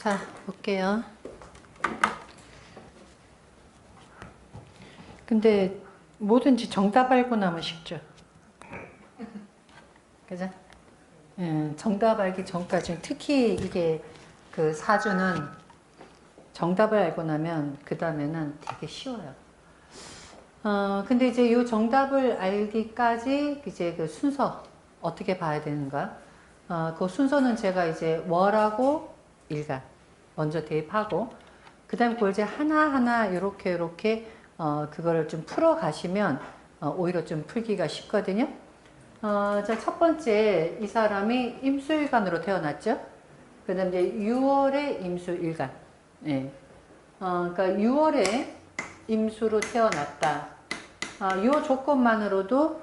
자, 볼게요. 근데 뭐든지 정답 알고 나면 쉽죠. 그죠? 정답 알기 전까지, 특히 이게 그 사주는 정답을 알고 나면 그 다음에는 되게 쉬워요. 근데 이제 이 정답을 알기까지 이제 그 순서 어떻게 봐야 되는가? 그 순서는 제가 이제 월하고 일간 먼저 대입하고, 그 다음에 그걸 이제 하나하나 이렇게 그거를 좀 풀어 가시면 오히려 좀 풀기가 쉽거든요. 자, 첫 번째, 이 사람이 임수일간으로 태어났죠. 그 다음에 이제 6월에 임수일간. 예. 그러니까 6월에 임수로 태어났다. 이 조건만으로도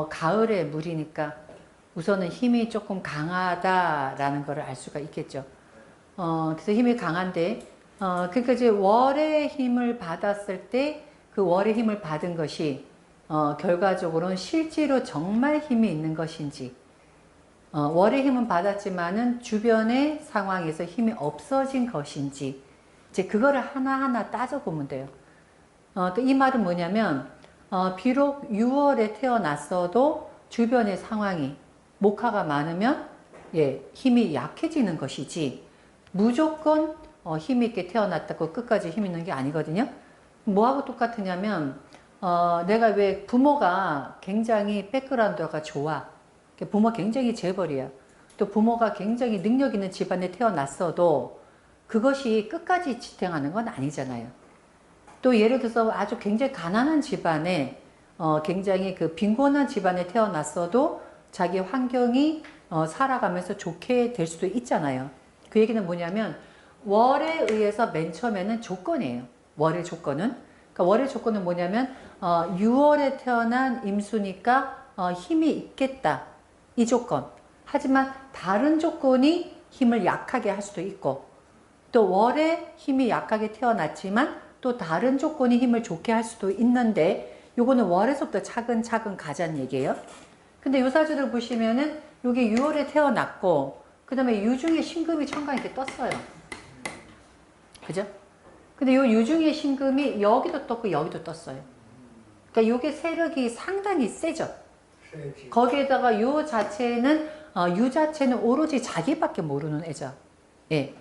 가을의 물이니까 우선은 힘이 조금 강하다라는 것을 알 수가 있겠죠. 그래서 힘이 강한데, 그러니까 이제 월의 힘을 받았을 때 그 월의 힘을 받은 것이 결과적으로는 실제로 정말 힘이 있는 것인지, 월의 힘은 받았지만은 주변의 상황에서 힘이 없어진 것인지, 이제 그거를 하나하나 따져보면 돼요. 또 이 말은 뭐냐면, 비록 6월에 태어났어도 주변의 상황이 목화가 많으면 힘이 약해지는 것이지, 무조건 힘있게 태어났다고 끝까지 힘 있는 게 아니거든요. 뭐하고 똑같으냐면, 내가 왜 부모가 굉장히 백그라운드가 좋아. 부모 굉장히 재벌이야. 또 부모가 굉장히 능력 있는 집안에 태어났어도 그것이 끝까지 지탱하는 건 아니잖아요. 또 예를 들어서 아주 굉장히 가난한 집안에, 굉장히 그 빈곤한 집안에 태어났어도 자기 환경이 살아가면서 좋게 될 수도 있잖아요. 그 얘기는 뭐냐면, 월에 의해서 맨 처음에는 조건이에요. 월의 조건은. 그러니까 월의 조건은 뭐냐면, 6월에 태어난 임수니까 힘이 있겠다. 이 조건. 하지만 다른 조건이 힘을 약하게 할 수도 있고, 또 월에 힘이 약하게 태어났지만 또 다른 조건이 힘을 좋게 할 수도 있는데, 요거는 월에서부터 차근차근 가자는 얘기예요. 근데 요 사주들 보시면은 요게 6월에 태어났고, 그 다음에 유중에 신금이 천간 이렇게 떴어요. 그죠? 근데 요 유중의 신금이 여기도 떴고 여기도 떴어요. 그러니까 요게 세력이 상당히 세죠. 거기에다가 요 자체는 유 자체는 오로지 자기밖에 모르는 애죠. 예.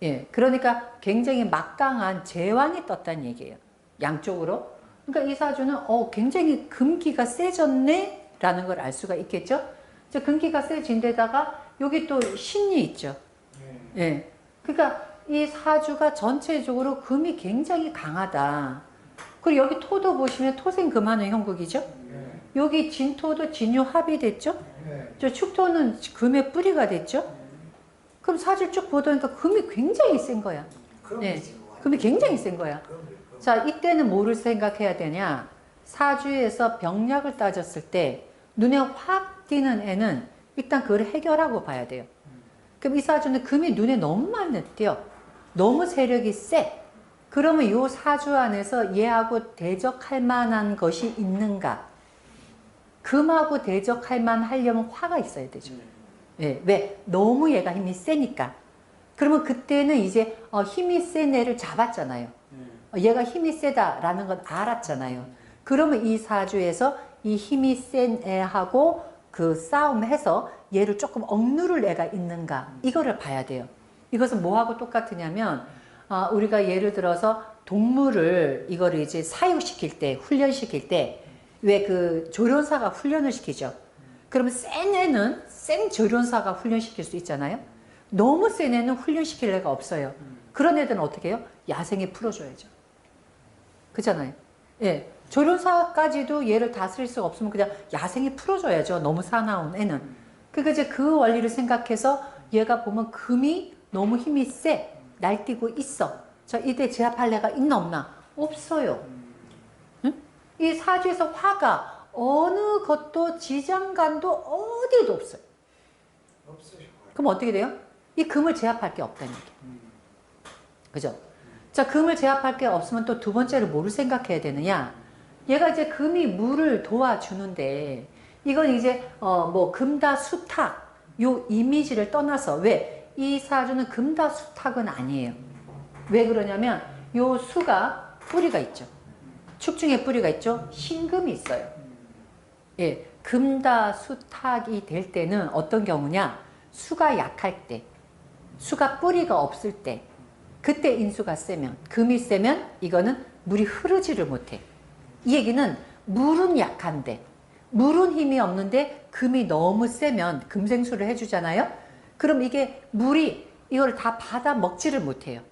예. 그러니까 굉장히 막강한 제왕이 떴다는 얘기예요. 양쪽으로. 그러니까 이 사주는 굉장히 금기가 세졌네 라는 걸 알 수가 있겠죠. 금기가 세진 데다가 여기 또 신이 있죠. 예. 그러니까 이 사주가 전체적으로 금이 굉장히 강하다. 그리고 여기 토도 보시면 토생금하는 형국이죠. 여기 진토도 진유합이 됐죠. 저 축토는 금의 뿌리가 됐죠. 그럼 사주를 쭉 보니까 금이 굉장히 센 거야. 네. 금이 굉장히 센 거야. 자, 이때는 뭐를 생각해야 되냐. 사주에서 병약을 따졌을 때 눈에 확 띄는 애는 일단 그걸 해결하고 봐야 돼요. 그럼 이 사주는 금이 눈에 너무 많이 띄어. 너무 세력이 세. 그러면 이 사주 안에서 얘하고 대적할 만한 것이 있는가? 금하고 대적할 만하려면 화가 있어야 되죠. 예, 왜? 너무 얘가 힘이 세니까. 그러면 그때는 이제 힘이 센 애를 잡았잖아요. 얘가 힘이 세다라는 건 알았잖아요. 그러면 이 사주에서 이 힘이 센 애하고 그 싸움해서 얘를 조금 억누를 애가 있는가, 이거를 봐야 돼요. 이것은 뭐하고 똑같으냐면, 우리가 예를 들어서 동물을 이거를 이제 사육시킬 때, 훈련시킬 때 왜 그 조련사가 훈련을 시키죠. 그러면 센 애는 센 조련사가 훈련시킬 수 있잖아요. 너무 센 애는 훈련시킬 애가 없어요. 그런 애들은 어떻게 해요? 야생에 풀어줘야죠. 그렇잖아요. 예. 조련사까지도 얘를 다스릴 수가 없으면 그냥 야생에 풀어줘야죠. 너무 사나운 애는. 그러니까 이제 그 원리를 생각해서 얘가 보면 금이 너무 힘이 세. 날뛰고 있어. 자, 이때 제압할 애가 있나 없나? 없어요. 응? 이 사주에서 화가 어느 것도 지장간도 어디에도 없어요. 없어요. 그럼 어떻게 돼요? 이 금을 제압할 게 없다는 얘기예요. 그죠? 자, 금을 제압할 게 없으면 또 두 번째로 뭐를 생각해야 되느냐? 얘가 이제 금이 물을 도와주는데, 이건 이제 뭐 금다 수탁 요 이미지를 떠나서, 왜? 이 사주는 금다수탁은 아니에요. 왜 그러냐면 요 수가 뿌리가 있죠. 축중에 뿌리가 있죠. 신금이 있어요. 예, 금다수탁이 될 때는 어떤 경우냐? 수가 약할 때, 수가 뿌리가 없을 때, 그때 인수가 세면, 금이 세면 이거는 물이 흐르지를 못해. 이 얘기는 물은 약한데, 물은 힘이 없는데 금이 너무 세면 금생수를 해주잖아요. 그럼 이게 물이 이걸 다 받아 먹지를 못해요.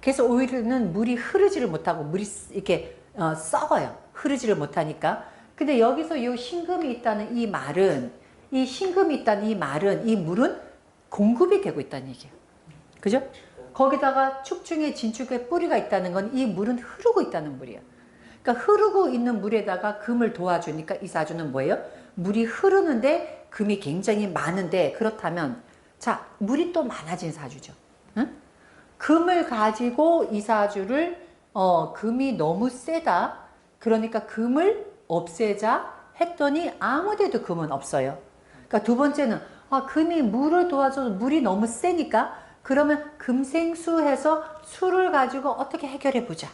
그래서 오히려는 물이 흐르지를 못하고 물이 이렇게 썩어요. 흐르지를 못하니까. 근데 여기서 이 신금이 있다는 이 말은, 이 신금이 있다는 이 말은 이 물은 공급이 되고 있다는 얘기예요. 그죠? 거기다가 축중에 진축에 뿌리가 있다는 건 이 물은 흐르고 있다는 물이에요. 그러니까 흐르고 있는 물에다가 금을 도와주니까 이 사주는 뭐예요? 물이 흐르는데 금이 굉장히 많은데, 그렇다면 자, 물이 또 많아진 사주죠. 응? 금을 가지고 이 사주를 금이 너무 세다. 그러니까 금을 없애자 했더니 아무데도 금은 없어요. 그러니까 두 번째는 금이 물을 도와줘서 물이 너무 세니까 그러면 금생수해서 수를 가지고 어떻게 해결해 보자.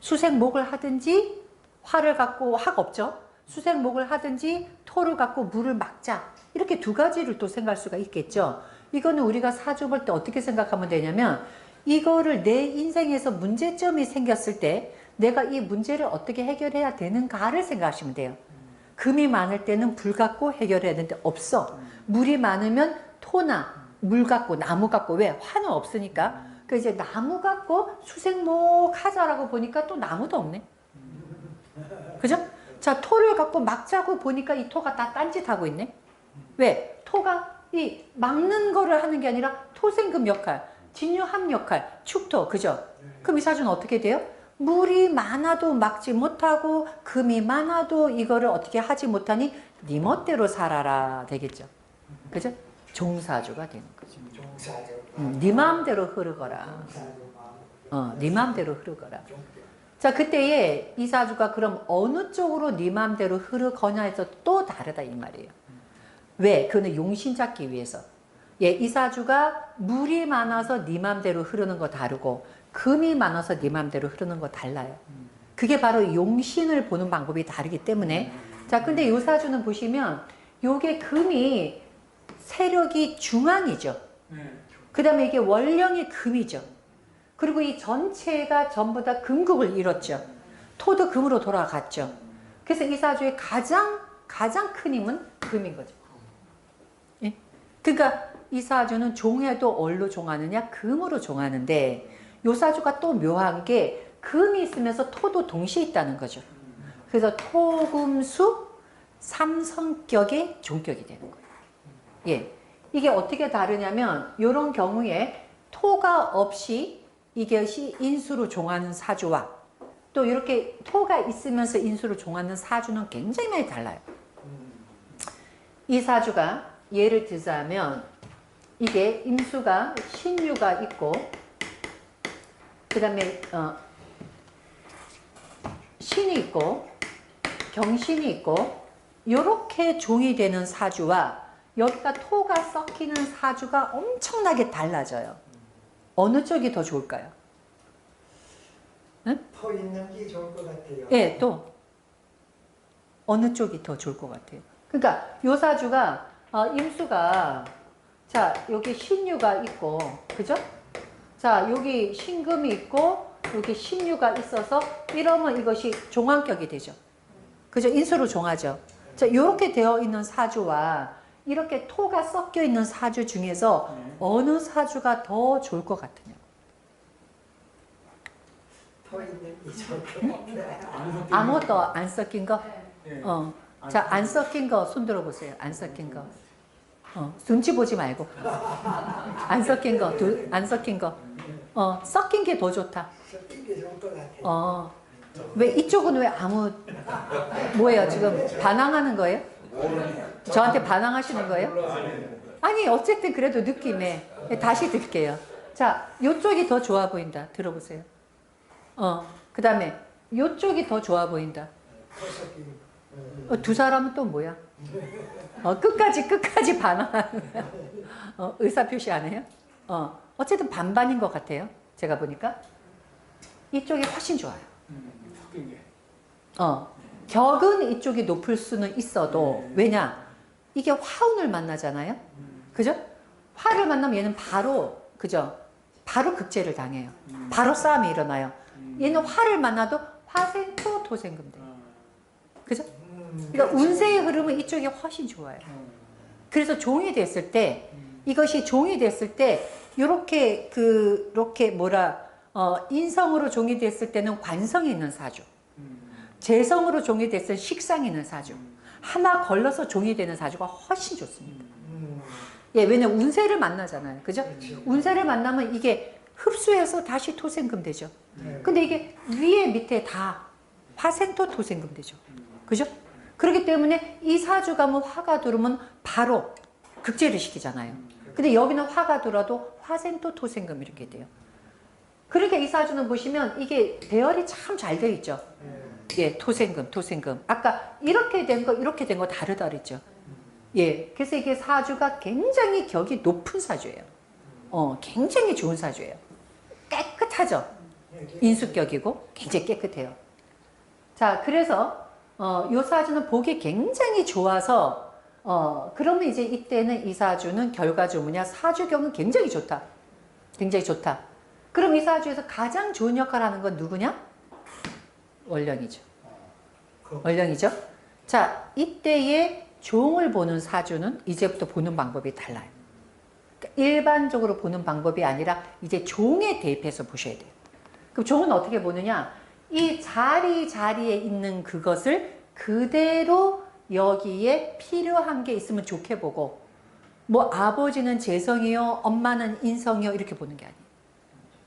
수생목을 하든지 화를 갖고 화가 없죠. 수생목을 하든지 토를 갖고 물을 막자. 이렇게 두 가지를 또 생각할 수가 있겠죠. 이거는 우리가 사주 볼 때 어떻게 생각하면 되냐면, 이거를 내 인생에서 문제점이 생겼을 때 내가 이 문제를 어떻게 해결해야 되는가를 생각하시면 돼요. 금이 많을 때는 불 갖고 해결해야 되는데 없어. 물이 많으면 토나 물 갖고 나무 갖고, 왜? 화는 없으니까. 그 이제 나무 갖고 수생목 하자라고 보니까 또 나무도 없네. 그죠? 자, 토를 갖고 막자고 보니까 이 토가 다 딴짓하고 있네. 왜? 토가 이 막는 거를 하는 게 아니라 토생금 역할, 진유합 역할, 축토, 그죠? 그럼 이 사주는 어떻게 돼요? 물이 많아도 막지 못하고 금이 많아도 이거를 어떻게 하지 못하니 네 멋대로 살아라 되겠죠. 그죠? 종사주가 되는 거죠. 네 마음대로 흐르거라. 네 마음대로 흐르거라. 자, 그때에 이 사주가 그럼 어느 쪽으로 네 마음대로 흐르거냐 해서 또 다르다 이 말이에요. 왜? 그거는 용신 잡기 위해서. 예, 이 사주가 물이 많아서 네 마음대로 흐르는 거 다르고 금이 많아서 네 마음대로 흐르는 거 달라요. 그게 바로 용신을 보는 방법이 다르기 때문에. 자, 근데 이 사주는 보시면 요게 금이 세력이 중앙이죠. 그 다음에 이게 원령이 금이죠. 그리고 이 전체가 전부 다 금국을 이뤘죠. 토도 금으로 돌아갔죠. 그래서 이 사주의 가장 큰 힘은 금인 거죠. 예? 그러니까 이 사주는 종해도 뭘로 종하느냐? 금으로 종하는데, 요 사주가 또 묘한 게 금이 있으면서 토도 동시에 있다는 거죠. 그래서 토금수 삼성격의 종격이 되는 거예요. 예. 이게 어떻게 다르냐면, 요런 경우에 토가 없이 이것이 인수로 종하는 사주와 또 이렇게 토가 있으면서 인수로 종하는 사주는 굉장히 많이 달라요. 이 사주가 예를 들자면, 이게 인수가 신유가 있고, 그 다음에 신이 있고 경신이 있고, 요렇게 종이 되는 사주와 여기가 토가 섞이는 사주가 엄청나게 달라져요. 어느 쪽이 더 좋을까요? 응? 토 있는 게 좋을 것 같아요. 예, 또 어느 쪽이 더 좋을 것 같아요? 그러니까 요 사주가 임수가, 자, 여기 신유가 있고, 그죠? 자, 여기 신금이 있고 여기 신유가 있어서 이러면 이것이 종황격이 되죠. 그죠? 인수로 종하죠. 자, 요렇게 되어 있는 사주와 이렇게 토가 섞여 있는 사주 중에서 어느 사주가 더 좋을 것 같으냐? 토 있는 게 좋을 것 같아요. 아무것도 안 섞인 거? 자, 안 섞인 거 손 들어보세요. 안 섞인 거. 눈치 보지 말고. 안 섞인 거, 안 섞인 거. 섞인 게 더 좋다. 섞인 게 좋을 것 같아요. 왜 이쪽은 왜 뭐예요? 지금 반항하는 거예요? 저한테 반항하시는 거예요? 아니, 어쨌든 그래도 느낌에 다시 들게요. 자, 요쪽이 더 좋아 보인다. 들어보세요. 그 다음에 요쪽이 더 좋아 보인다. 토 섞인 두 사람은 또 뭐야? 끝까지 반항하는 의사표시 안 해요? 어쨌든 반반인 것 같아요. 제가 보니까. 이쪽이 훨씬 좋아요. 격은 이쪽이 높을 수는 있어도, 왜냐? 이게 화운을 만나잖아요? 그죠? 화를 만나면 얘는 바로, 그죠? 바로 극제를 당해요. 바로 싸움이 일어나요. 얘는 화를 만나도 화생토 토생금 돼요. 그죠? 그러니까 운세의 흐름은 이쪽이 훨씬 좋아요. 그래서 종이 됐을 때, 이것이 종이 됐을 때, 요렇게, 인성으로 종이 됐을 때는 관성이 있는 사주. 재성으로 종이 됐을 때 식상이 있는 사주. 하나 걸러서 종이 되는 사주가 훨씬 좋습니다. 예, 왜냐면 운세를 만나잖아요. 그죠? 그렇죠. 운세를 만나면 이게 흡수해서 다시 토생금 되죠. 근데 이게 위에 밑에 다 화생토 토생금 되죠. 그죠? 그렇기 때문에 이 사주가 뭐 화가 들어오면 바로 극제를 시키잖아요. 근데 여기는 화가 들어도 화생토 토생금 이렇게 돼요. 그러니까 이 사주는 보시면 이게 배열이 참 잘 되어 있죠. 예, 토생금. 아까 이렇게 된 거, 이렇게 된 거 다르다 그랬죠. 예, 그래서 이게 사주가 굉장히 격이 높은 사주예요. 굉장히 좋은 사주예요. 깨끗하죠. 인수격이고 굉장히 깨끗해요. 자, 그래서 요 사주는 보기 굉장히 좋아서 그러면 이제 이때는 이 사주는 결과적으로 뭐냐? 사주경은 굉장히 좋다. 굉장히 좋다. 그럼 이 사주에서 가장 좋은 역할을 하는 건 누구냐? 월령이죠. 월령이죠. 자, 이때의 종을 보는 사주는 이제부터 보는 방법이 달라요. 그러니까 일반적으로 보는 방법이 아니라 이제 종에 대입해서 보셔야 돼요. 그럼 종은 어떻게 보느냐? 이 자리에 있는 그것을 그대로 여기에 필요한 게 있으면 좋게 보고, 뭐 아버지는 재성이요, 엄마는 인성이요, 이렇게 보는 게 아니에요.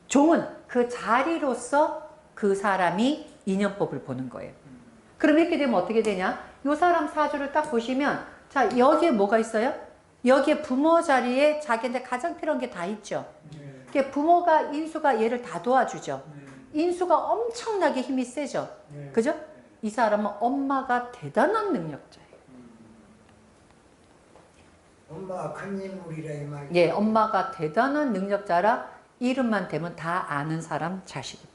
종은 그 자리로서 그 사람이 인연법을 보는 거예요. 그럼 이렇게 되면 어떻게 되냐? 이 사람 사주를 딱 보시면, 자, 여기에 뭐가 있어요? 여기에 부모 자리에 자기한테 가장 필요한 게 다 있죠. 부모가, 인수가 얘를 다 도와주죠. 인수가 엄청나게 힘이 세죠. 그죠? 이 사람은 엄마가 대단한 능력자예요. 엄마가 큰 인물이라 이 말이야. 예, 엄마가 대단한 능력자라 이름만 대면 다 아는 사람 자식입니다.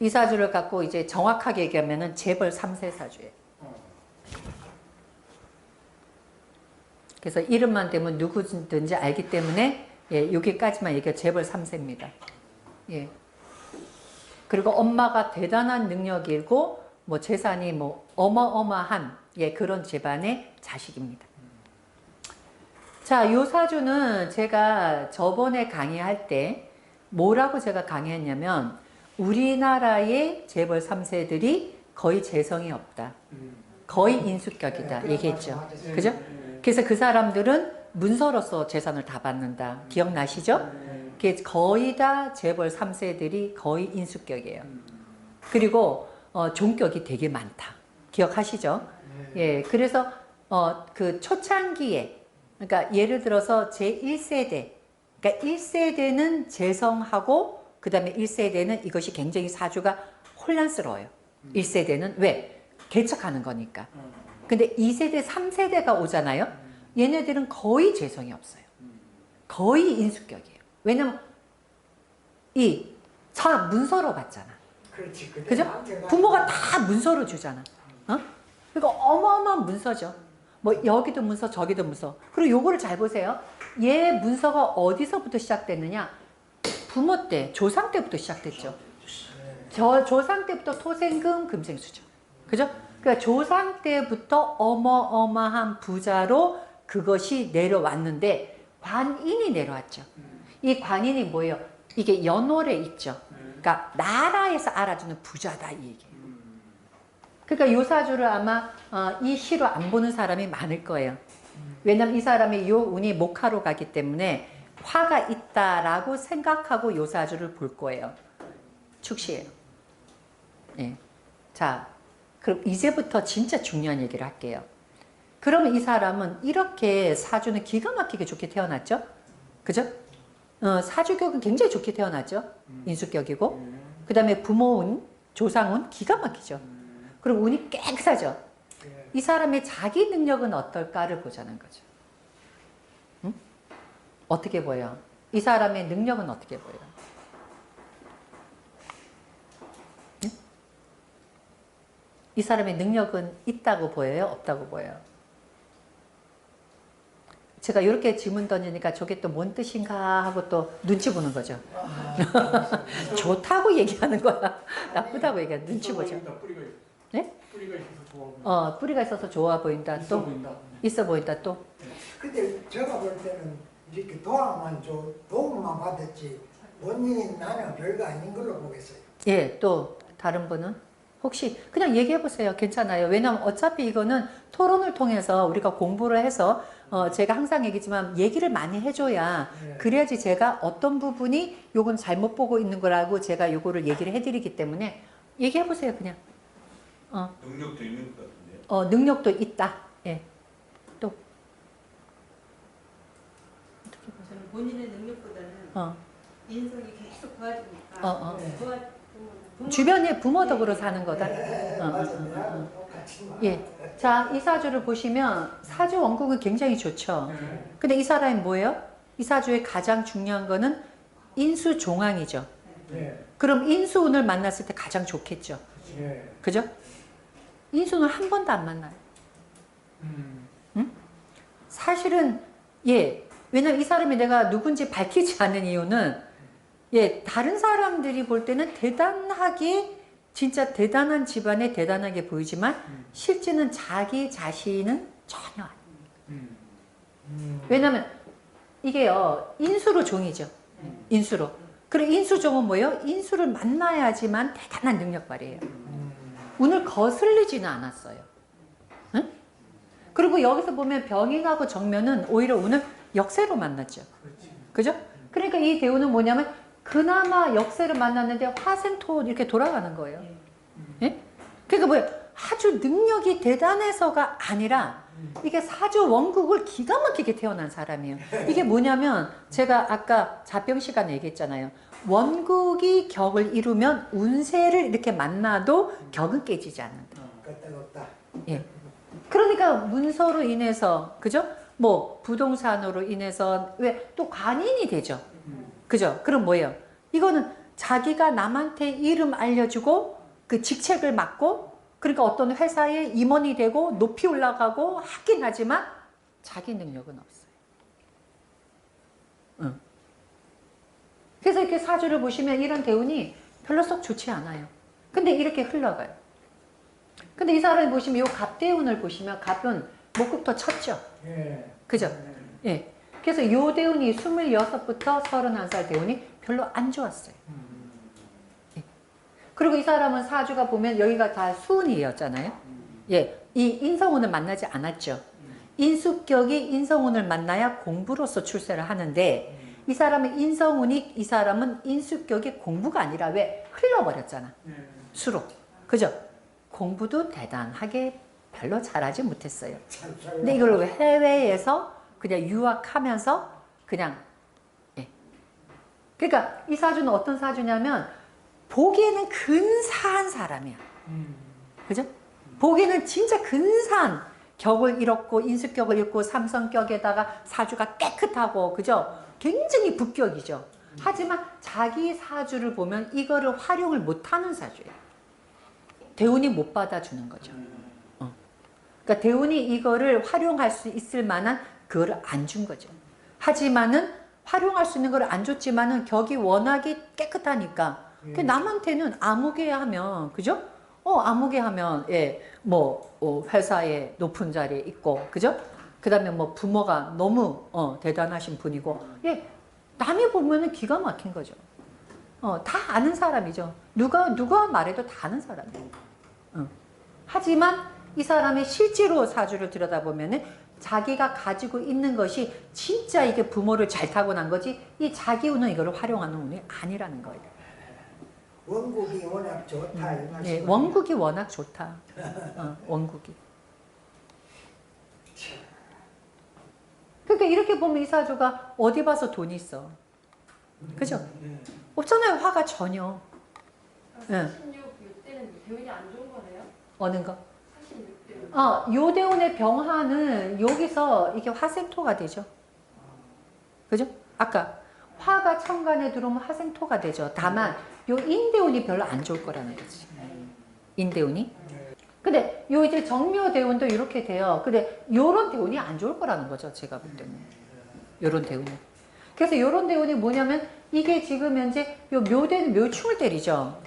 이 사주를 갖고 이제 정확하게 얘기하면은 재벌 3세 사주예요. 그래서 이름만 대면 누구든지 알기 때문에 예, 여기까지만 얘기해 재벌 3세입니다. 예. 그리고 엄마가 대단한 능력이고 뭐 재산이 뭐 어마어마한 예, 그런 집안의 자식입니다. 자, 요 사주는 제가 저번에 강의할 때 뭐라고 제가 강의했냐면 우리나라의 재벌 3세들이 거의 재성이 없다. 거의 인수격이다. 얘기했죠. 그죠? 그래서 그 사람들은 문서로서 재산을 다 받는다. 기억나시죠? 거의 다 재벌 3세들이 거의 인수격이에요. 그리고 종격이 되게 많다. 기억하시죠? 예, 그래서 그 초창기에, 그러니까 예를 들어서 제1세대, 그러니까 1세대는 재성하고 그 다음에 1세대는 이것이 굉장히 사주가 혼란스러워요. 1세대는 왜? 개척하는 거니까. 근데 2세대, 3세대가 오잖아요. 얘네들은 거의 재성이 없어요. 거의 인수격이에요. 왜냐면 문서로 받잖아. 그렇지. 그죠? 부모가 다 문서로 주잖아. 그러니까 어마어마한 문서죠. 뭐 여기도 문서, 저기도 문서. 그리고 요거를 잘 보세요. 얘 문서가 어디서부터 시작됐느냐? 부모 때, 조상 때부터 시작됐죠. 조상 때부터 토생금, 금생수죠. 그죠? 그러니까 조상 때부터 어마어마한 부자로 그것이 내려왔는데 관인이 내려왔죠. 이 관인이 뭐예요? 이게 연월에 있죠. 그러니까 나라에서 알아주는 부자다 이 얘기예요. 그러니까 요 사주를 아마 이 시로 안 보는 사람이 많을 거예요. 왜냐면 이 사람이 요 운이 목화로 가기 때문에 화가 있다라고 생각하고 요 사주를 볼 거예요. 축시예요. 네. 자, 그럼 이제부터 진짜 중요한 얘기를 할게요. 그러면 이 사람은 이렇게 사주는 기가 막히게 좋게 태어났죠? 그죠? 사주격은 굉장히 좋게 태어났죠? 인수격이고. 그 다음에 부모운 조상운 기가 막히죠. 그리고 운이 깨끗하죠. 예. 이 사람의 자기 능력은 어떨까를 보자는 거죠. 응? 어떻게 보여? 이 사람의 능력은 어떻게 보여? 응? 이 사람의 능력은 있다고 보여요? 없다고 보여요? 제가 이렇게 질문 던지니까 저게 또 뭔 뜻인가 하고 또 눈치 보는 거죠. 좋다고 얘기하는 거야. 나쁘다고 얘기하는 눈치 보죠. 뿌리가 있어. 네? 뿌리가 있어서 좋아 보인다. 뿌리가 있어서 좋아 보인다. 있어 또 보인다. 있어 보인다. 또 근데 제가 볼 때는 이렇게 도움만 받았지 본인이 나는 별거 아닌 걸로 보겠어요. 예, 또 다른 분은 혹시 그냥 얘기해 보세요. 괜찮아요. 왜냐면 어차피 이거는 토론을 통해서 우리가 공부를 해서 제가 항상 얘기지만 얘기를 많이 해줘야 네. 그래야지 제가 어떤 부분이 요건 잘못 보고 있는 거라고 제가 요거를 얘기를 해드리기 때문에 얘기해 보세요. 그냥 능력도 있는 것 같은데요. 능력도 있다. 예, 또 저는 본인의 능력보다는 인성이 계속 도와주니까 부모 주변에 부모 덕으로 사는 거다. 맞아요. 똑같이 예. 자, 이 사주를 보시면 사주 원국은 굉장히 좋죠. 근데 이 사람이 뭐예요? 이 사주의 가장 중요한 거는 인수종황이죠. 예. 그럼 인수운을 만났을 때 가장 좋겠죠. 예. 그죠? 인수운을 한 번도 안 만나요. 응? 사실은 왜냐면 이 사람이 내가 누군지 밝히지 않은 이유는 다른 사람들이 볼 때는 대단하게 진짜 대단한 집안에 대단하게 보이지만 실제는 자기 자신은 전혀 아니에요. 왜냐면 이게요 인수로 종이죠. 인수로. 그리고 인수종은 뭐예요? 인수를 만나야지만 대단한 능력 발휘해요. 운을 거슬리지는 않았어요. 응? 그리고 여기서 보면 병인하고 정면은 오히려 운을 역세로 만났죠. 그죠? 그러니까 이 대우는 뭐냐면 그나마 역세를 만났는데 화생토 이렇게 돌아가는 거예요. 예? 그러니까 뭐예요? 아주 능력이 대단해서가 아니라 이게 사주 원국을 기가 막히게 태어난 사람이에요. 이게 뭐냐면 제가 아까 자병 시간에 얘기했잖아요. 원국이 격을 이루면 운세를 이렇게 만나도 격은 깨지지 않는다. 끄떡없다. 예. 그러니까 문서로 인해서 그죠? 뭐 부동산으로 인해서 왜 또 관인이 되죠. 그죠? 그럼 뭐예요? 이거는 자기가 남한테 이름 알려주고 그 직책을 맡고 그러니까 어떤 회사에 임원이 되고 높이 올라가고 하긴 하지만 자기 능력은 없어요. 응. 그래서 이렇게 사주를 보시면 이런 대운이 별로 썩 좋지 않아요. 근데 이렇게 흘러가요. 근데 이 사람을 보시면 이 갑대운을 보시면 갑은 목국토 쳤죠. 예. 그죠? 예. 그래서 요 대운이 26부터 31살 대운이 별로 안 좋았어요. 예. 그리고 이 사람은 사주가 보면 여기가 다 수운이었잖아요. 예. 이 인성운을 만나지 않았죠. 인수격이 인성운을 만나야 공부로서 출세를 하는데 이 사람은 이 사람은 인수격이 공부가 아니라 왜 흘러버렸잖아. 수로. 그죠? 공부도 대단하게 별로 잘하지 못했어요. 근데 이걸 해외에서 그냥 유학하면서 그냥 그러니까 이 사주는 어떤 사주냐면 보기에는 근사한 사람이야. 그죠? 보기에는 진짜 근사한 격을 잃었고 인수격을 잃고 삼성격에다가 사주가 깨끗하고 그죠? 굉장히 북격이죠. 하지만 자기 사주를 보면 이거를 활용을 못하는 사주예요. 대운이 못 받아주는 거죠. 그러니까 대운이 이거를 활용할 수 있을 만한 그거를 안 준 거죠. 하지만은 활용할 수 있는 걸 안 줬지만은 격이 워낙에 깨끗하니까 남한테는 아무개 하면 그죠? 아무개 하면 회사에 높은 자리에 있고 그죠? 그다음에 뭐 부모가 너무 대단하신 분이고 남이 보면은 기가 막힌 거죠. 다 아는 사람이죠. 누가 말해도 다 아는 사람이에요. 하지만 이 사람의 실제로 사주를 들여다보면은 자기가 가지고 있는 것이 진짜 이게 부모를 잘 타고난 거지 이 자기 운은 이걸 활용하는 운이 아니라는 거예요. 원국이 워낙 좋다. 이 네, 말씀은. 원국이 워낙 좋다. 원국이. 그러니까 이렇게 보면 이 사주가 어디 봐서 돈이 있어. 그죠? 없잖아요, 화가 전혀. 예. 36 이때는 대운이 안 좋은 거네요? 어느 거? 46대운. 요대운의 병화는 여기서 이게 화생토가 되죠. 그죠? 아까 화가 천간에 들어오면 화생토가 되죠. 다만 요 인대운이 별로 안 좋을 거라는 거지. 인대운이. 근데 요 이제 정묘대운도 이렇게 돼요. 근데 요런 대운이 안 좋을 거라는 거죠. 제가 볼 때는. 요런 대운이. 그래서 요런 대운이 뭐냐면 이게 지금 현재 요 묘대는 묘충을 때리죠.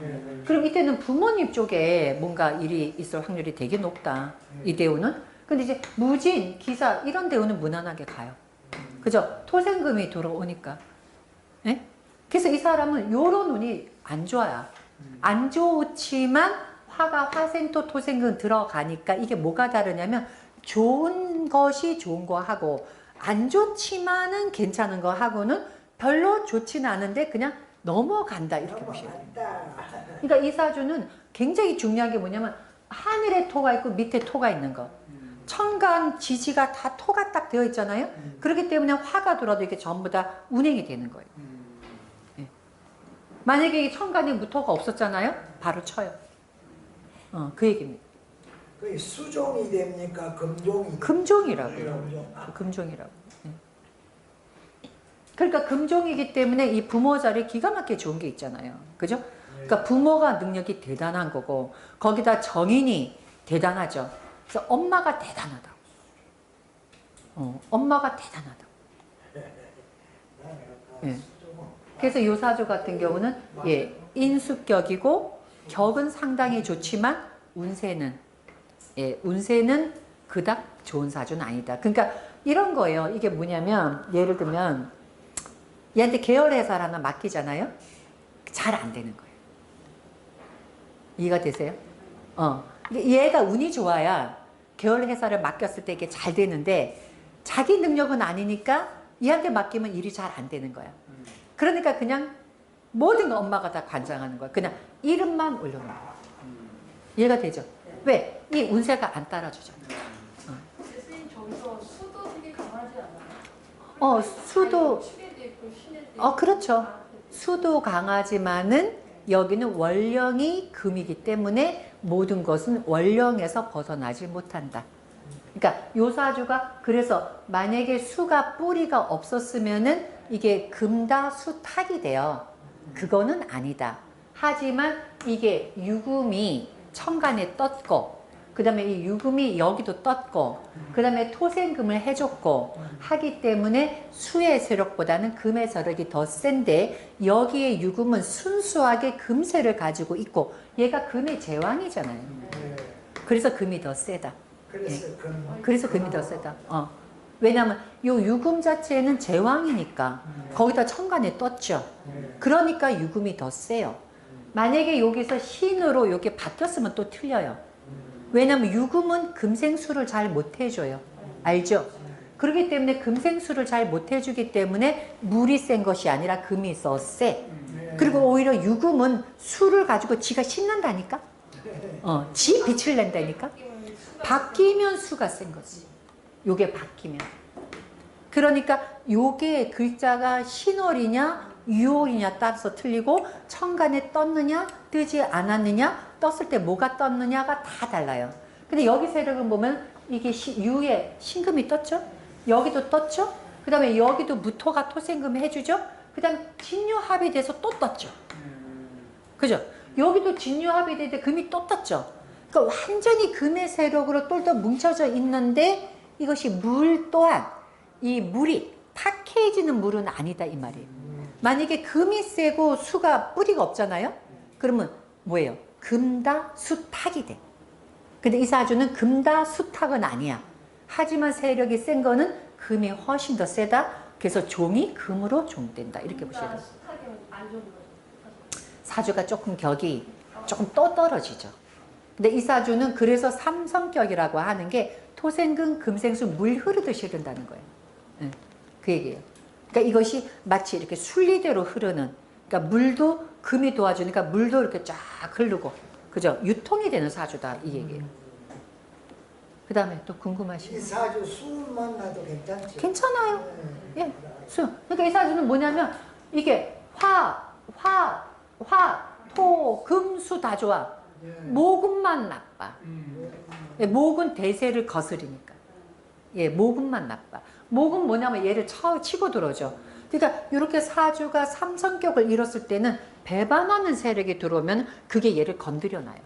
그럼 이때는 부모님 쪽에 뭔가 일이 있을 확률이 되게 높다. 이 대운은. 근데 이제 무진, 기사 이런 대운은 무난하게 가요. 그죠? 토생금이 들어오니까. 예? 그래서 이 사람은 요런 운이 안 좋아요. 안 좋지만 화가 화생토 토생금 들어가니까 이게 뭐가 다르냐면 좋은 것이 좋은 거 하고 안 좋지만은 괜찮은 거 하고는 별로 좋지는 않은데 그냥 넘어간다 이렇게 보시면 돼요. 그러니까 이 사주는 굉장히 중요한 게 뭐냐면 하늘에 토가 있고 밑에 토가 있는 거. 천간 지지가 다 토가 딱 되어 있잖아요. 그렇기 때문에 화가 들어도 이게 전부 다 운행이 되는 거예요. 예. 만약에 이 천간에 무토가 없었잖아요. 바로 쳐요. 그 얘기입니다. 그 수종이 됩니까? 금종이? 금종이라고요. 금종이라고. 예. 그러니까 금종이기 때문에 이 부모 자리에 기가 막히게 좋은 게 있잖아요. 그죠? 그러니까 부모가 능력이 대단한 거고 거기다 정인이 대단하죠. 그래서 엄마가 대단하다. 엄마가 대단하다. 예. 그래서 이 사주 같은 경우는 예, 인수격이고 격은 상당히 좋지만 운세는 그닥 좋은 사주는 아니다. 그러니까 이런 거예요. 이게 뭐냐면 예를 들면 얘한테 계열회사를 하나 맡기잖아요. 잘 안 되는 거예요. 이해가 되세요? 얘가 운이 좋아야 계열회사를 맡겼을 때 이게 잘 되는데 자기 능력은 아니니까 얘한테 맡기면 일이 잘 안 되는 거야. 그러니까 그냥 모든 거 엄마가 다 관장하는 거야. 그냥 이름만 올려놓는 거야. 이해가 되죠? 왜? 이 운세가 안 따라주죠. 선생님 저기서 수도 되게 강하지 않아요? 수도 축에도 있고 신에도 있고. 그렇죠. 수도 강하지만은 여기는 월령이 금이기 때문에 모든 것은 월령에서 벗어나지 못한다. 그러니까 요 사주가 그래서 만약에 수가 뿌리가 없었으면은 이게 금다수탁이 돼요. 그거는 아니다. 하지만 이게 유금이 천간에 떴고 그 다음에 이 유금이 여기도 떴고 그 다음에 토생금을 해줬고 하기 때문에 수의 세력보다는 금의 세력이 더 센데 여기에 유금은 순수하게 금세를 가지고 있고 얘가 금의 제왕이잖아요. 그래서 금이 더 세다. 그래서 금이 더 세다. 왜냐하면 요 유금 자체는 제왕이니까 거기다 천간에 떴죠. 그러니까 유금이 더 세요. 만약에 여기서 신으로 이렇게 바뀌었으면 또 틀려요. 왜냐면 유금은 금생수를 잘 못해줘요. 알죠? 그렇기 때문에 금생수를 잘 못해주기 때문에 물이 센 것이 아니라 금이 더 세. 그리고 오히려 유금은 수를 가지고 지가 씻는다니까? 지 빛을 낸다니까? 바뀌면 수가 센 거지. 요게 바뀌면. 그러니까 요게 글자가 신월이냐 유월이냐 따라서 틀리고 천간에 떴느냐 뜨지 않았느냐 떴을 때 뭐가 떴느냐가 다 달라요. 근데 여기 세력은 보면 이게 유에 신금이 떴죠. 여기도 떴죠. 그 다음에 여기도 무토가 토생금 해주죠. 그 다음에 진유합이 돼서 또 떴죠. 그죠? 여기도 진유합이 되는데 금이 또 떴죠. 그러니까 완전히 금의 세력으로 똘똘 뭉쳐져 있는데 이것이 물 또한 이 물이 탁해지는 물은 아니다 이 말이에요. 만약에 금이 세고 수가 뿌리가 없잖아요. 그러면 뭐예요? 금다수탁이 돼. 근데 이 사주는 금다수탁은 아니야. 하지만 세력이 센 거는 금이 훨씬 더 세다. 그래서 종이 금으로 종된다. 이렇게 보셔야 돼요. 사주가 조금 격이 조금 또 떨어지죠. 근데 이 사주는 그래서 삼성격이라고 하는 게 토생금, 금생수 물 흐르듯이 흐른다는 거예요. 그 얘기예요. 그러니까 이것이 마치 이렇게 순리대로 흐르는, 그러니까 물도 금이 도와주니까 물도 이렇게 쫙 흐르고, 그죠? 유통이 되는 사주다 이 얘기예요. 그 다음에 또 궁금하신 이 사주 수만 만나도 괜찮지? 괜찮아요. 예, 수. 그러니까 이 사주는 뭐냐면 이게 화, 토, 금, 수 다 좋아. 예. 모금만 나빠. 예, 목은 대세를 거스리니까. 예, 모금만 나빠. 목은 뭐냐면 얘를 치고 들어오죠. 그러니까 이렇게 사주가 삼성격을 이뤘을 때는 배반하는 세력이 들어오면 그게 얘를 건드려놔요.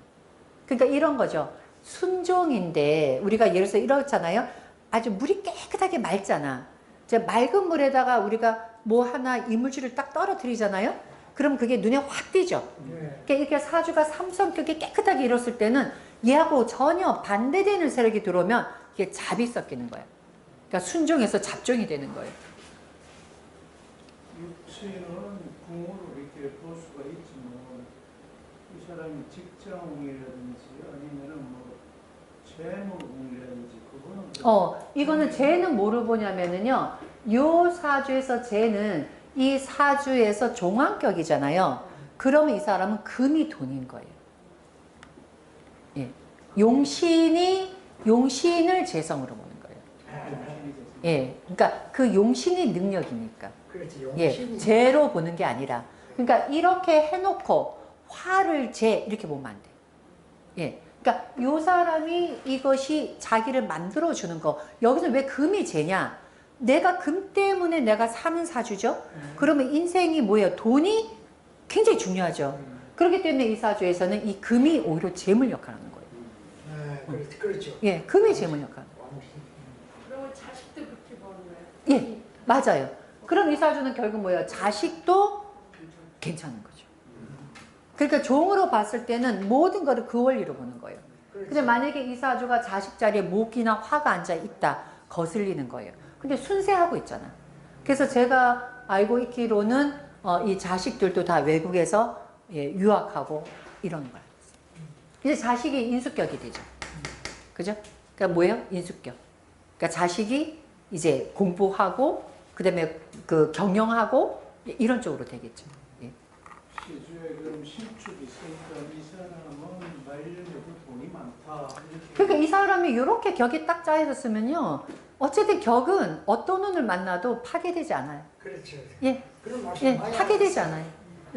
그러니까 이런 거죠. 순종인데 우리가 예를 들어서 이렇잖아요. 아주 물이 깨끗하게 맑잖아. 이제 맑은 물에다가 우리가 뭐 하나 이물질을 딱 떨어뜨리잖아요. 그럼 그게 눈에 확 띄죠. 예. 그러니까 이렇게 사주가 삼성격이 깨끗하게 이뤘을 때는 얘하고 전혀 반대되는 세력이 들어오면 이게 잡이 섞이는 거예요. 그러니까 순종에서 잡종이 되는 거예요. 육체는 궁으로 이렇게 볼 수가 있지만 이 사람이 직장운이라든지 아니면은 뭐 재물운이라든지 그거는 이거는 쟤는 뭐로 보냐면은요. 요 사주에서 쟤는 이 사주에서 종황격이잖아요. 그러면 이 사람은 금이 돈인 거예요. 예. 용신을 재성으로 보는 거예요. 예. 그러니까 그 용신이 능력이니까. 그렇지. 예. 용신이. 재로 보는 게 아니라. 그러니까 이렇게 해놓고 화를 재 이렇게 보면 안 돼. 예. 그러니까 요 사람이 이것이 자기를 만들어 주는 거. 여기서 왜 금이 재냐? 내가 금 때문에 내가 사는 사주죠. 그러면 인생이 뭐예요? 돈이 굉장히 중요하죠. 그렇기 때문에 이 사주에서는 이 금이 오히려 재물 역할을 하는 거예요. 예, 그렇죠. 예, 금이 재물 역할. 그러면 자식도 그렇게 보는 거예요? 예, 맞아요. 그럼 이 사주는 결국 뭐예요? 자식도 괜찮은 거죠. 그러니까 종으로 봤을 때는 모든 거를 그 원리로 보는 거예요. 근데 만약에 이 사주가 자식 자리에 목이나 화가 앉아 있다, 거슬리는 거예요. 근데 순세하고 있잖아. 그래서 제가 알고 있기로는 이 자식들도 다 외국에서 유학하고 이런 거야. 이제 자식이 인수격이 되죠. 그죠? 그러니까 뭐예요? 인수격. 그러니까 자식이 이제 공부하고 그다음에 그 경영하고 이런 쪽으로 되겠죠. 예. 시주에 그럼 신축이 있으니까 이 사람은 말년에도 돈이 많다. 이렇게. 그러니까 이 사람이 이렇게 격이 딱 짜여졌으면요. 어쨌든 격은 어떤 운을 만나도 파괴되지 않아요. 그렇죠. 예. 그런 말씀 예, 많이 파괴되지 하셨어요. 않아요.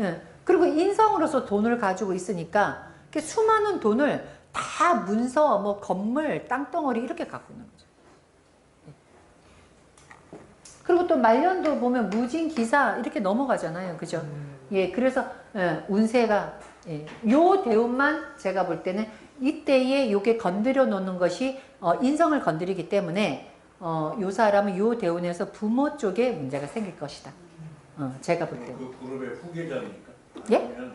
예. 그리고 인성으로서 돈을 가지고 있으니까 수많은 돈을 다 문서, 뭐 건물, 땅덩어리 이렇게 갖고 있는 거죠. 예. 그리고 또 말년도 보면 무진기사 이렇게 넘어가잖아요. 그죠? 예, 그래서 운세가 요 대운만 제가 볼 때는 이때에 요게 건드려 놓는 것이 인성을 건드리기 때문에 요 사람은 요 대운에서 부모 쪽에 문제가 생길 것이다. 제가 볼 때는. 그 그룹의 후계자니까. 예? 아니면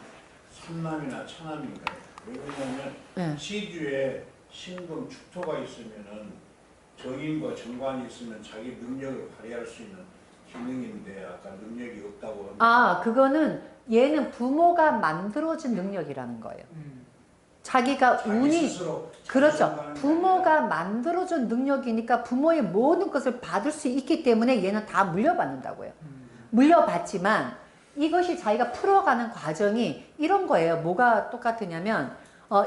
삼남이나 차남인가요? 왜 그러냐면 예. 시주에 신금 축토가 있으면은 정인과 정관이 있으면 자기 능력을 발휘할 수 있는 기능인데 아까 능력이 없다고 하면 아, 그거는 얘는 부모가 만들어진 능력이라는 거예요. 자기가 자기 운이 스스로 그렇죠. 자신감을 부모가 만들어준 능력이니까 부모의 모든 것을 받을 수 있기 때문에 얘는 다 물려받는다고요. 물려받지만 이것이 자기가 풀어가는 과정이 이런 거예요. 뭐가 똑같으냐면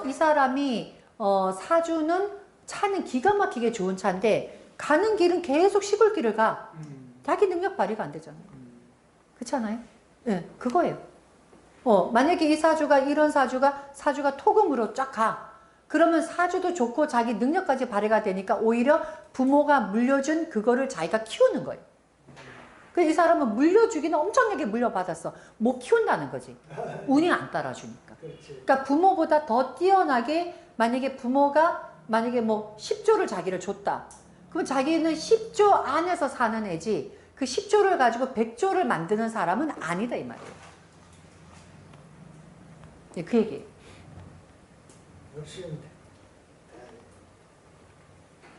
이 사람이 사주는 차는 기가 막히게 좋은 차인데 가는 길은 계속 시골길을 가. 자기 능력 발휘가 안 되잖아요. 그렇잖아요? 예, 그거예요. 만약에 이 사주가 이런 사주가 토금으로 쫙 가. 그러면 사주도 좋고 자기 능력까지 발휘가 되니까 오히려 부모가 물려준 그거를 자기가 키우는 거예요. 이 사람은 물려주기는 엄청나게 물려받았어. 못 키운다는 거지. 운이 안 따라주니까. 그렇지. 그러니까 부모보다 더 뛰어나게 만약에 부모가 만약에 뭐 10조를 자기를 줬다. 그럼 자기는 10조 안에서 사는 애지 그 10조를 가지고 100조를 만드는 사람은 아니다 이 말이에요. 네, 그 얘기예요. 역시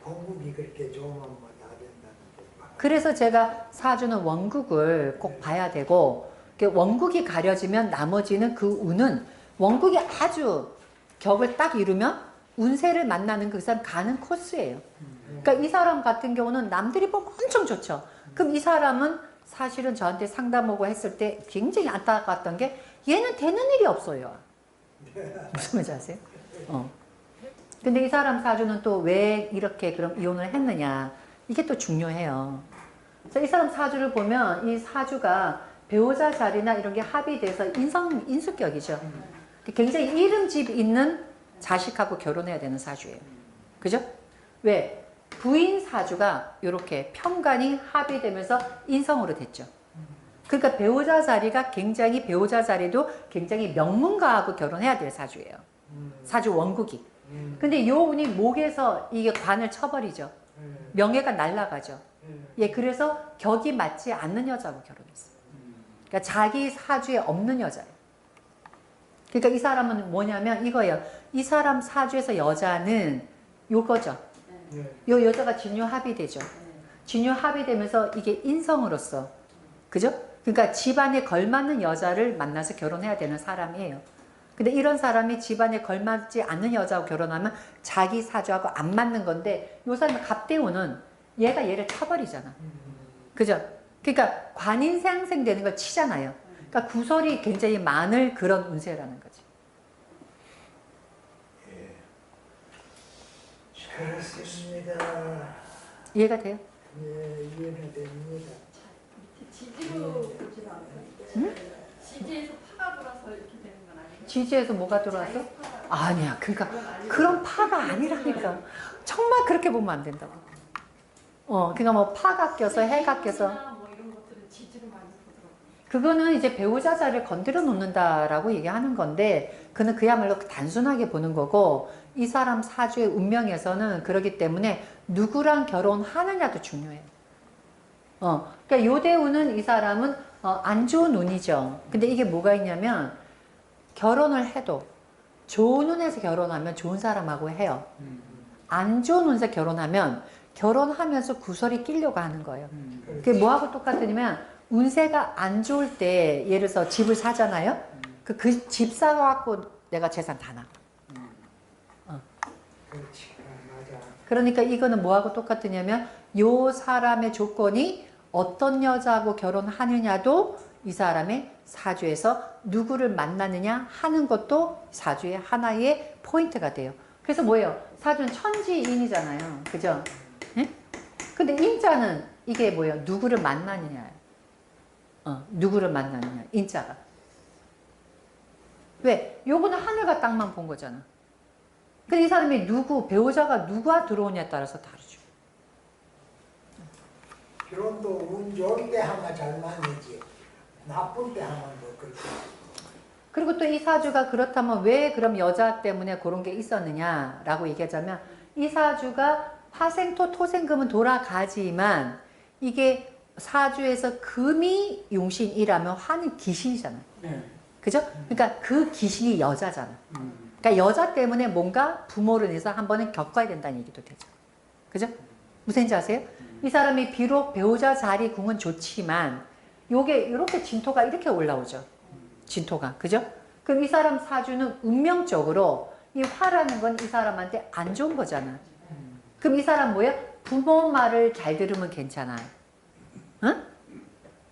공국이 그렇게 좋으면 뭐 다 된다는 게. 그래서 제가 사주는 원국을 꼭 봐야 되고 원국이 가려지면 나머지는 그 운은 원국이 아주 격을 딱 이루면 운세를 만나는 그 사람 가는 코스예요. 그러니까 이 사람 같은 경우는 남들이 보면 엄청 좋죠. 그럼 이 사람은 사실은 저한테 상담 오고 했을 때 굉장히 안타까웠던 게 얘는 되는 일이 없어요. 무슨 말인지 아세요? 근데 이 사람 사주는 또 왜 이렇게 그럼 이혼을 했느냐. 이게 또 중요해요. 그래서 이 사람 사주를 보면 이 사주가 배우자 자리나 이런 게 합이 돼서 인수격이죠. 굉장히 이름집 있는 자식하고 결혼해야 되는 사주예요. 그죠? 왜? 부인 사주가 이렇게 편관이 합의되면서 인성으로 됐죠. 그러니까 배우자 자리가 굉장히, 배우자 자리도 굉장히 명문가하고 결혼해야 될 사주예요. 사주 원국이. 근데 요 운이 목에서 이게 관을 쳐버리죠. 명예가 날아가죠. 예, 그래서 격이 맞지 않는 여자하고 결혼했어요. 그러니까 자기 사주에 없는 여자예요. 그러니까 이 사람은 뭐냐면 이거예요. 이 사람 사주에서 여자는 요거죠. 요 여자가 진유 합의되죠. 진유 합의되면서 이게 인성으로서, 그죠? 그러니까 집안에 걸맞는 여자를 만나서 결혼해야 되는 사람이에요. 근데 이런 사람이 집안에 걸맞지 않는 여자하고 결혼하면 자기 사주하고 안 맞는 건데, 요 사람은 갑대우는 얘가 얘를 쳐버리잖아. 그죠? 그러니까 관인상생되는 걸 치잖아요. 그러니까 구설이 굉장히 많을 그런 운세라는 거지. 그렇습니다. 이해가 돼요? 예, 이해는 됩니다. 지지로 보진 않아요. 지지에서 파가 돌아서 이렇게 되는 건 아니에요? 지지에서 뭐가 들어와서? 자기 파가 아니야. 그러니까 그건 아니고. 그런 파가 아니라니까. 정말 그렇게 보면 안 된다고. 그러니까 뭐 파가 껴서 해가 껴서. 뭐 이런 것들은 지지로 많이 보더라고요. 그거는 이제 배우자 자를 건드려 놓는다라고 얘기하는 건데, 그는 그야말로 단순하게 보는 거고, 이 사람 사주의 운명에서는 그렇기 때문에 누구랑 결혼하느냐도 중요해요. 그러니까 요대우는 이 사람은 안 좋은 운이죠. 근데 이게 뭐가 있냐면, 결혼을 해도 좋은 운에서 결혼하면 좋은 사람하고 해요. 안 좋은 운에서 결혼하면 결혼하면서 구설이 끼려고 하는 거예요. 그게 뭐하고 똑같으냐면, 운세가 안 좋을 때 예를 들어서 집을 사잖아요. 그 집 사갖고 내가 재산 다 나가. 그렇지. 맞아. 그러니까 이거는 뭐하고 똑같으냐면, 요 사람의 조건이 어떤 여자하고 결혼하느냐도 이 사람의 사주에서 누구를 만나느냐 하는 것도 사주의 하나의 포인트가 돼요. 그래서 뭐예요? 사주는 천지인이잖아요. 그죠? 예? 근데 인자는 이게 뭐예요? 누구를 만나느냐. 누구를 만나느냐. 인자가. 왜? 요거는 하늘과 땅만 본 거잖아. 근데 이 사람이 배우자가 누가 들어오냐에 따라서 다르죠. 결혼도 운 좋을 때 하면 잘 맞는지, 나쁠 때 하면 뭐 그렇지. 그리고 또 이 사주가 그렇다면 왜 그럼 여자 때문에 그런 게 있었느냐라고 얘기하자면, 이 사주가 화생토 토생금은 돌아가지만 이게 사주에서 금이 용신이라면 화는 귀신이잖아요. 그죠? 그러니까 그 귀신이 여자잖아. 그러니까 여자 때문에 뭔가 부모를 내서 한 번은 겪어야 된다는 얘기도 되죠. 그죠? 무슨 얘기인지 아세요? 이 사람이 비록 배우자 자리 궁은 좋지만 요게 이렇게 진토가 이렇게 올라오죠. 진토가. 그죠? 그럼 이 사람 사주는 운명적으로 이 화라는 건 이 사람한테 안 좋은 거잖아. 그럼 이 사람 뭐예요? 부모 말을 잘 들으면 괜찮아. 응?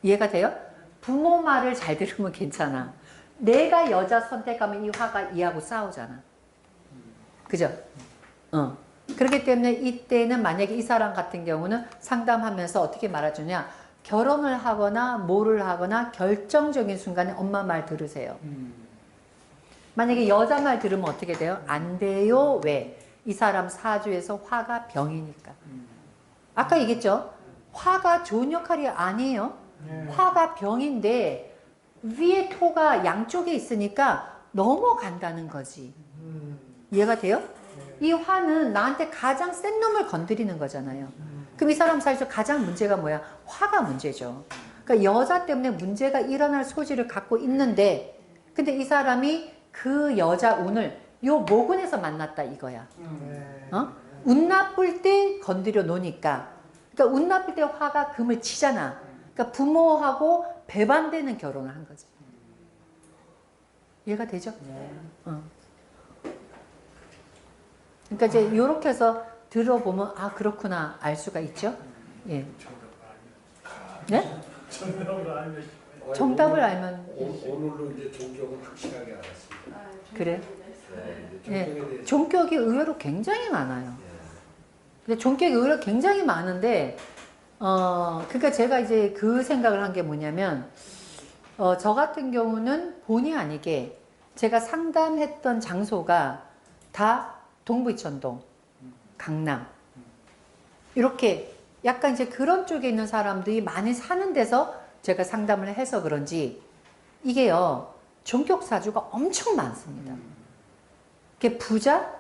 이해가 돼요? 부모 말을 잘 들으면 괜찮아. 내가 여자 선택하면 이 화가 이하고 싸우잖아. 그죠? 그렇기 때문에 이때는 만약에 이 사람 같은 경우는 상담하면서 어떻게 말해주냐. 결혼을 하거나 뭐를 하거나 결정적인 순간에 엄마 말 들으세요. 만약에 여자 말 들으면 어떻게 돼요? 안 돼요. 왜? 이 사람 사주에서 화가 병이니까. 아까 얘기했죠? 화가 좋은 역할이 아니에요. 화가 병인데 위에 토가 양쪽에 있으니까 넘어간다는 거지. 이해가 돼요? 이 화는 나한테 가장 센 놈을 건드리는 거잖아요. 그럼 이 사람 사이에서 가장 문제가 뭐야? 화가 문제죠. 그러니까 여자 때문에 문제가 일어날 소지를 갖고 있는데, 근데 이 사람이 그 여자 운을 요 모근에서 만났다 이거야. 운 나쁠 때 건드려 놓으니까. 그러니까 운 나쁠 때 화가 금을 치잖아. 그러니까 부모하고 배반되는 결혼을 한 거지. 이해가 되죠? 그러니까 이제 이렇게 해서 들어보면 아 그렇구나 알 수가 있죠. 예. 네? 정답을 알면 오늘로 이제 종교를 확실하게 알았습니다. 그래. 네, 이제 예. 종교에 대해서 종격이 의외로 굉장히 많아요. 근데 종격이 의외로 굉장히 많은데 그러니까 제가 이제 그 생각을 한 게 뭐냐면 저 같은 경우는 본의 아니게 제가 상담했던 장소가 다 동부이천동, 강남 이렇게 약간 이제 그런 쪽에 있는 사람들이 많이 사는 데서 제가 상담을 해서 그런지 이게요 종격 사주가 엄청 많습니다. 이게 부자,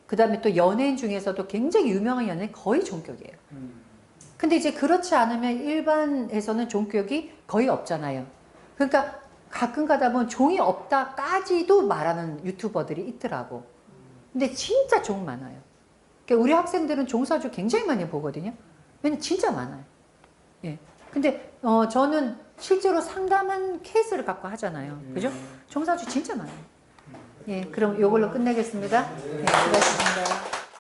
그 다음에 또 연예인 중에서도 굉장히 유명한 연예인 거의 종격이에요. 근데 이제 그렇지 않으면 일반에서는 종격이 거의 없잖아요. 그러니까 가끔 가다 보면 종이 없다까지도 말하는 유튜버들이 있더라고. 근데 진짜 종 많아요. 그러니까 우리 학생들은 종사주 굉장히 많이 보거든요. 왜냐면 진짜 많아요. 예. 근데 저는 실제로 상담한 케이스를 갖고 하잖아요. 그죠? 종사주 진짜 많아요. 예, 그럼 이걸로 끝내겠습니다. 네, 수고하셨습니다.